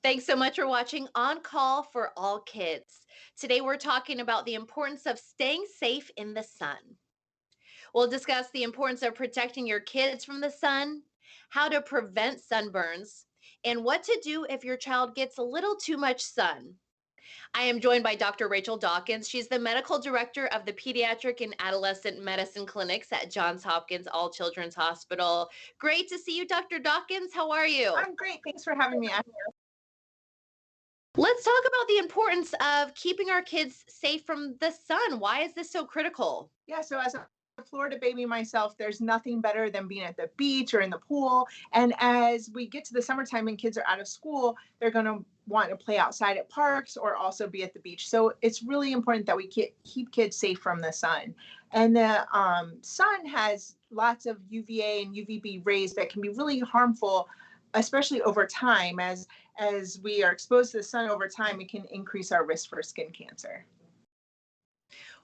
Thanks so much for watching On Call for All Kids. Today we're talking about the importance of staying safe in the sun. We'll discuss the importance of protecting your kids from the sun, how to prevent sunburns, and what to do if your child gets a little too much sun. I am joined by Dr. Rachel Dawkins. She's the medical director of the Pediatric and Adolescent Medicine Clinics at Johns Hopkins All Children's Hospital. Great to see you, Dr. Dawkins. How are you? I'm great. Thanks for having me. Let's talk about the importance of keeping our kids safe from the sun. Why is this so critical? Yeah, so as a Florida baby myself, there's nothing better than being at the beach or in the pool. And as we get to the summertime and kids are out of school, they're going to want to play outside at parks or also be at the beach. So it's really important that we keep kids safe from the sun. And the sun has lots of UVA and UVB rays that can be really harmful, especially over time. As we are exposed to the sun over time, it can increase our risk for skin cancer.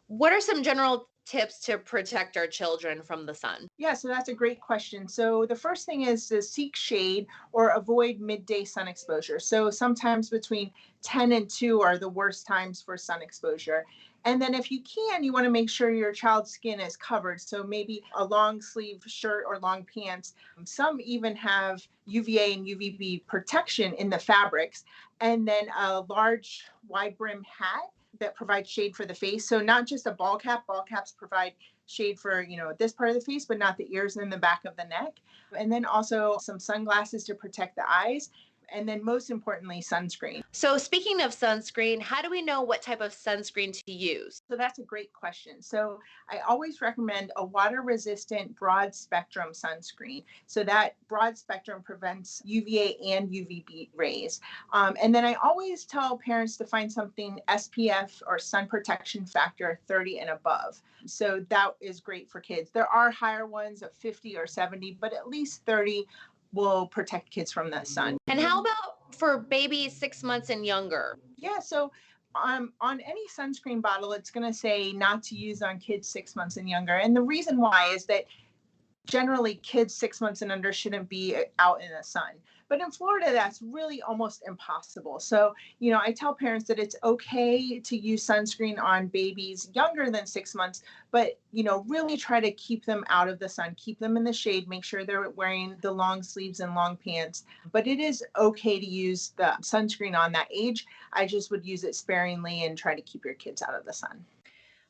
What are some general tips to protect our children from the sun? Yeah, so that's a great question. So the first thing is to seek shade or avoid midday sun exposure. So sometimes between 10 and 2 are the worst times for sun exposure. And then if you can, you want to make sure your child's skin is covered. So maybe a long sleeve shirt or long pants. Some even have UVA and UVB protection in the fabrics. And then a large wide brim hat that provides shade for the face. So not just a ball cap. Ball caps provide shade for, this part of the face, but not the ears and the back of the neck. And then also some sunglasses to protect the eyes. And then most importantly, sunscreen. So, speaking of sunscreen, how do we know what type of sunscreen to use? So that's a great question. So I always recommend a water resistant broad spectrum sunscreen. So that broad spectrum prevents UVA and UVB rays. And then I always tell parents to find something SPF or sun protection factor 30 and above. So that is great for kids. There are higher ones of 50 or 70, but at least 30 will protect kids from the sun. And how about for babies 6 months and younger? Yeah, so on any sunscreen bottle, it's going to say not to use on kids 6 months and younger. And the reason why is that generally kids 6 months and under shouldn't be out in the sun. But in Florida, that's really almost impossible. So, I tell parents that it's okay to use sunscreen on babies younger than 6 months, but, really try to keep them out of the sun, keep them in the shade, make sure they're wearing the long sleeves and long pants. But it is okay to use the sunscreen on that age. I just would use it sparingly and try to keep your kids out of the sun.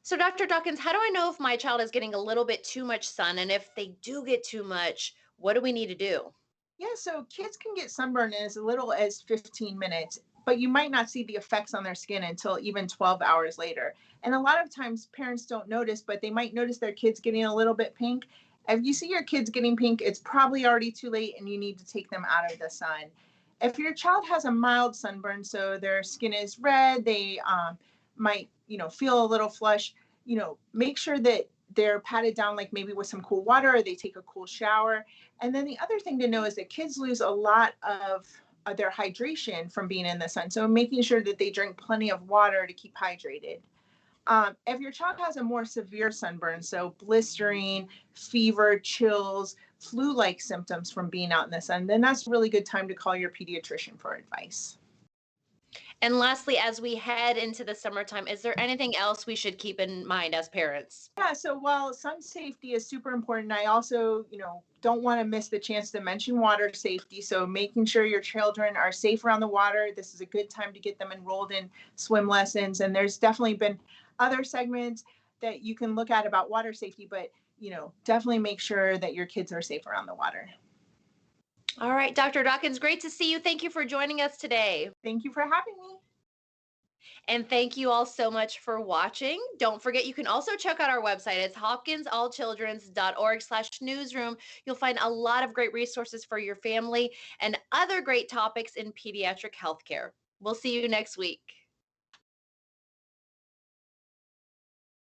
So, Dr. Dawkins, how do I know if my child is getting a little bit too much sun? And if they do get too much, what do we need to do? Yeah, so kids can get sunburn in as little as 15 minutes, but you might not see the effects on their skin until even 12 hours later. And a lot of times parents don't notice, but they might notice their kids getting a little bit pink. If you see your kids getting pink, it's probably already too late and you need to take them out of the sun. If your child has a mild sunburn, so their skin is red, they might, feel a little flush, make sure that they're patted down, like maybe with some cool water, or they take a cool shower. And then the other thing to know is that kids lose a lot of their hydration from being in the sun. So making sure that they drink plenty of water to keep hydrated. If your child has a more severe sunburn, so blistering, fever, chills, flu-like symptoms from being out in the sun, then that's a really good time to call your pediatrician for advice. And lastly, as we head into the summertime, is there anything else we should keep in mind as parents? Yeah, so while sun safety is super important, I also, don't want to miss the chance to mention water safety. So making sure your children are safe around the water. This is a good time to get them enrolled in swim lessons. And there's definitely been other segments that you can look at about water safety, but, definitely make sure that your kids are safe around the water. All right, Dr. Dawkins, great to see you. Thank you for joining us today. Thank you for having me. And thank you all so much for watching. Don't forget, you can also check out our website. It's hopkinsallchildrens.org/newsroom. You'll find a lot of great resources for your family and other great topics in pediatric healthcare. We'll see you next week.